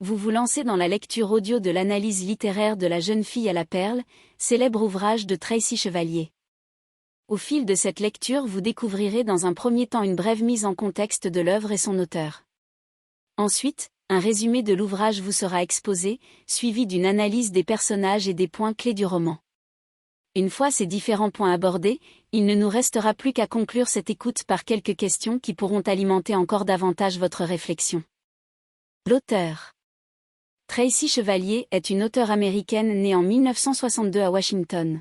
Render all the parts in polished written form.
vous vous lancez dans la lecture audio de l'analyse littéraire de La jeune fille à la perle, célèbre ouvrage de Tracy Chevalier. Au fil de cette lecture, vous découvrirez dans un premier temps une brève mise en contexte de l'œuvre et son auteur. Ensuite, un résumé de l'ouvrage vous sera exposé, suivi d'une analyse des personnages et des points clés du roman. Une fois ces différents points abordés, il ne nous restera plus qu'à conclure cette écoute par quelques questions qui pourront alimenter encore davantage votre réflexion. L'auteur. Tracy Chevalier est une auteure américaine née en 1962 à Washington.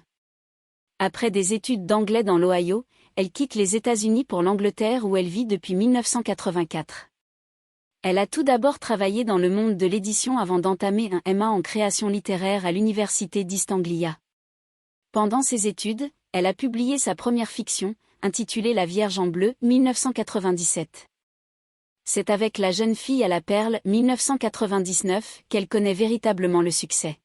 Après des études d'anglais dans l'Ohio, elle quitte les États-Unis pour l'Angleterre où elle vit depuis 1984. Elle a tout d'abord travaillé dans le monde de l'édition avant d'entamer un MA en création littéraire à l'université d'East Anglia. Pendant ses études, elle a publié sa première fiction, intitulée La Vierge en bleu, 1997. C'est avec La jeune fille à la perle, 1999, qu'elle connaît véritablement le succès.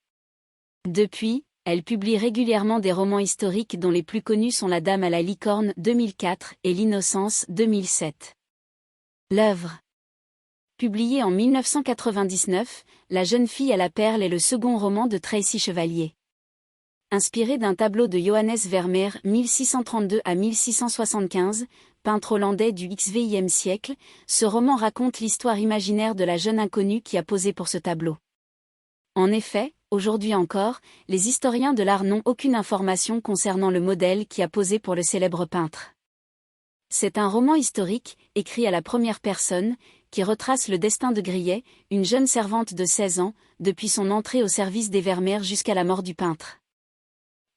Depuis, elle publie régulièrement des romans historiques dont les plus connus sont La Dame à la licorne, 2004, et L'Innocence, 2007. L'œuvre. Publiée en 1999, La jeune fille à la perle est le second roman de Tracy Chevalier. Inspiré d'un tableau de Johannes Vermeer 1632 à 1675, peintre hollandais du XVIe siècle, ce roman raconte l'histoire imaginaire de la jeune inconnue qui a posé pour ce tableau. En effet, aujourd'hui encore, les historiens de l'art n'ont aucune information concernant le modèle qui a posé pour le célèbre peintre. C'est un roman historique, écrit à la première personne, qui retrace le destin de Grillet, une jeune servante de 16 ans, depuis son entrée au service des Vermeer jusqu'à la mort du peintre.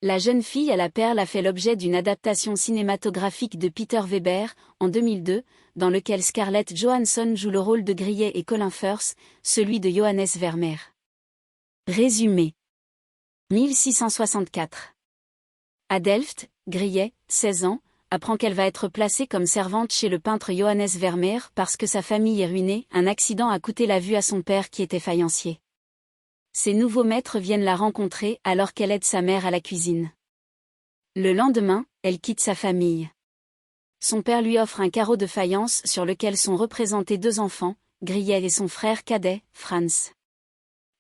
La jeune fille à la perle a fait l'objet d'une adaptation cinématographique de Peter Weber, en 2002, dans lequel Scarlett Johansson joue le rôle de Grillet et Colin Firth, celui de Johannes Vermeer. Résumé. 1664. À Delft, Grillet, 16 ans, apprend qu'elle va être placée comme servante chez le peintre Johannes Vermeer parce que sa famille est ruinée, un accident a coûté la vue à son père qui était faïencier. Ses nouveaux maîtres viennent la rencontrer alors qu'elle aide sa mère à la cuisine. Le lendemain, elle quitte sa famille. Son père lui offre un carreau de faïence sur lequel sont représentés deux enfants, Grillet et son frère cadet, Franz.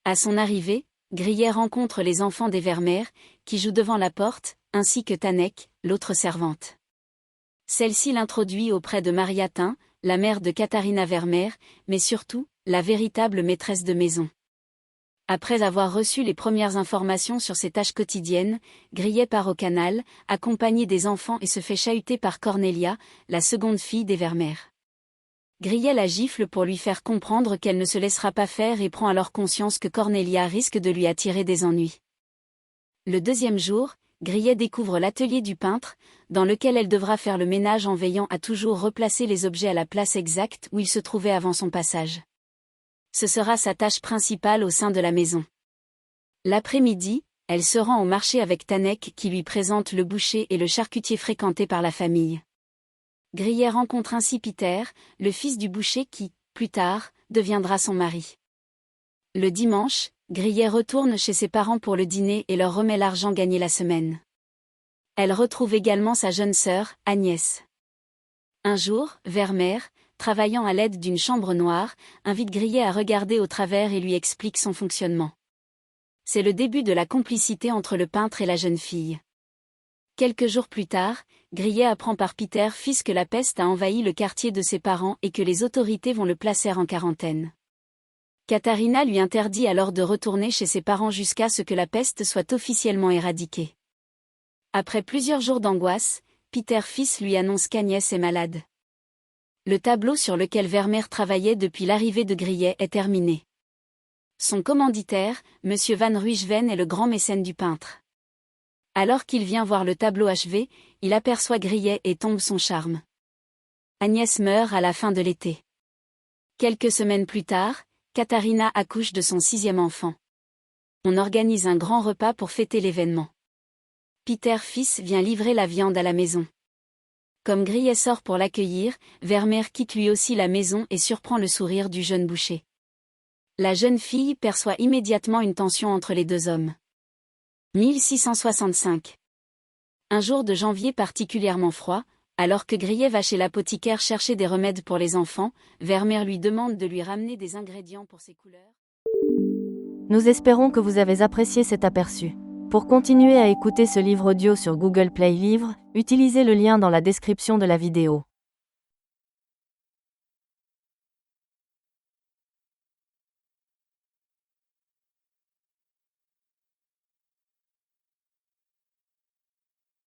À son arrivée, Grillet rencontre les enfants des Vermeer, qui jouent devant la porte, ainsi que Tanek, l'autre servante. Celle-ci l'introduit auprès de Maria Tin, la mère de Katharina Vermeer, mais surtout, la véritable maîtresse de maison. Après avoir reçu les premières informations sur ses tâches quotidiennes, Grillet part au canal, accompagné des enfants et se fait chahuter par Cornelia, la seconde fille des Vermeer. Grillet la gifle pour lui faire comprendre qu'elle ne se laissera pas faire et prend alors conscience que Cornelia risque de lui attirer des ennuis. Le deuxième jour, Grillet découvre l'atelier du peintre, dans lequel elle devra faire le ménage en veillant à toujours replacer les objets à la place exacte où ils se trouvaient avant son passage. Ce sera sa tâche principale au sein de la maison. L'après-midi, elle se rend au marché avec Tanek qui lui présente le boucher et le charcutier fréquentés par la famille. Grillet rencontre ainsi Peter, le fils du boucher qui, plus tard, deviendra son mari. Le dimanche, Grillet retourne chez ses parents pour le dîner et leur remet l'argent gagné la semaine. Elle retrouve également sa jeune sœur, Agnès. Un jour, Vermeer, travaillant à l'aide d'une chambre noire, invite Grillet à regarder au travers et lui explique son fonctionnement. C'est le début de la complicité entre le peintre et la jeune fille. Quelques jours plus tard, Grillet apprend par Peter fils que la peste a envahi le quartier de ses parents et que les autorités vont le placer en quarantaine. Katharina lui interdit alors de retourner chez ses parents jusqu'à ce que la peste soit officiellement éradiquée. Après plusieurs jours d'angoisse, Peter fils lui annonce qu'Agnès est malade. Le tableau sur lequel Vermeer travaillait depuis l'arrivée de Grillet est terminé. Son commanditaire, M. Van Ruijven, est le grand mécène du peintre. Alors qu'il vient voir le tableau achevé, il aperçoit Grillet et tombe son charme. Agnès meurt à la fin de l'été. Quelques semaines plus tard, Katharina accouche de son 6e enfant. On organise un grand repas pour fêter l'événement. Peter fils vient livrer la viande à la maison. Comme Grillet sort pour l'accueillir, Vermeer quitte lui aussi la maison et surprend le sourire du jeune boucher. La jeune fille perçoit immédiatement une tension entre les deux hommes. 1665. Un jour de janvier particulièrement froid, alors que Grillet va chez l'apothicaire chercher des remèdes pour les enfants, Vermeer lui demande de lui ramener des ingrédients pour ses couleurs. Nous espérons que vous avez apprécié cet aperçu. Pour continuer à écouter ce livre audio sur Google Play Livres, utilisez le lien dans la description de la vidéo.